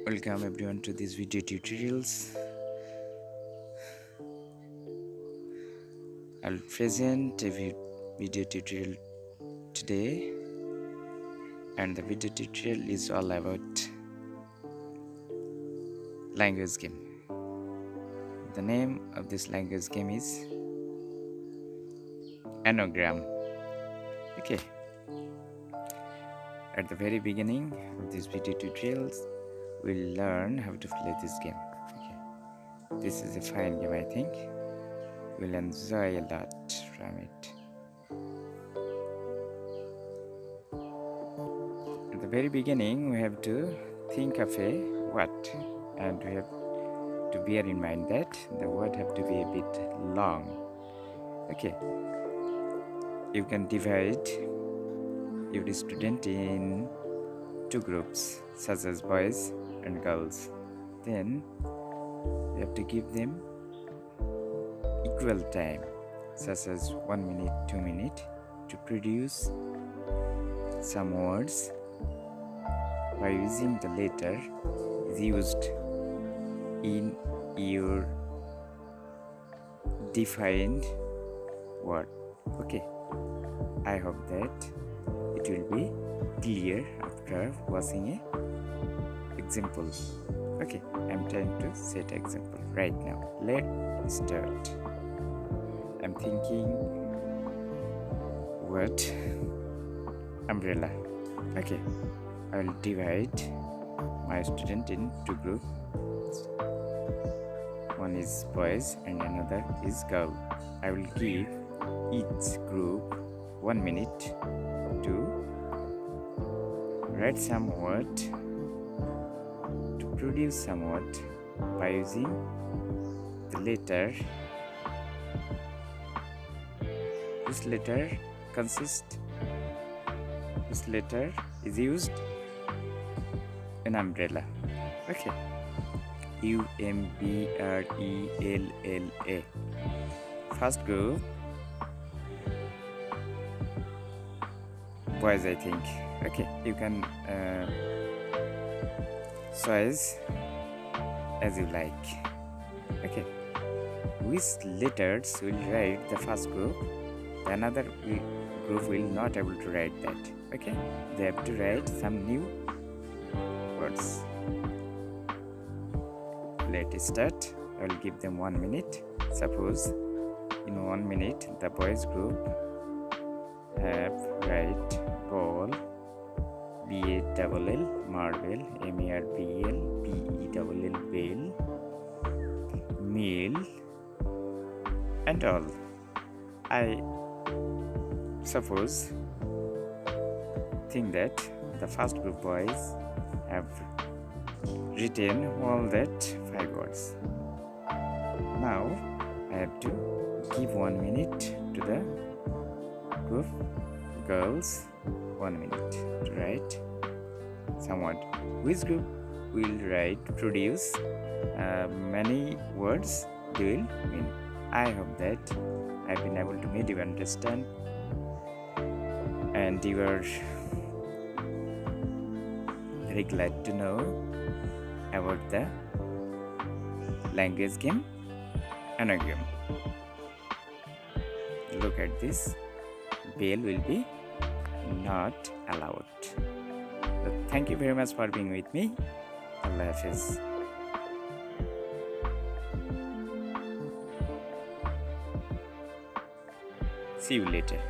Welcome everyone to these video tutorials. I'll present a video tutorial today, and the video tutorial is all about language game. The name of this language game is Anagram. Okay. At the very beginning of these video tutorials, we'll learn how to play this game. Okay. This is a fine game, I think. We'll enjoy a lot from it. At the very beginning, we have to think of a word, and we have to bear in mind that the word have to be a bit long. Okay. You can divide your student in two groups, such as boys and girls. Then you have to give them equal time, such as 1 minute, 2 minutes, to produce some words by using the letter used in your defined word. Okay, I hope that it will be clear after watching a example. Okay, I'm trying to set example right now. Let's start. I'm thinking word umbrella. Okay, I will divide my student in two groups. One is boys and another is girl. I will give each group 1 minute to write some word, to produce some word by using the letter. This letter is used in umbrella. Okay, umbrella. First group, boys, I think. Okay, you can choose as you like. Okay, which letters will write the first group, the another group will not able to write that. Okay, they have to write some new words. Let's start. I will give them 1 minute. Suppose in 1 minute the boys group have write ball, B-A-L-L, marble, M-A-R-B-L, B-E-L-L, bell, meal, and all. I suppose think that the first group boys have written all that 5 words. Now I have to give 1 minute to the group girls, 1 minute to write some word. Which group will produce many words, they will win. I hope that I've been able to make you understand, and you are very glad to know about the language game Anagram. Look at this. Bell will be not allowed. So thank you very much for being with me. Allah Hafiz. See you later.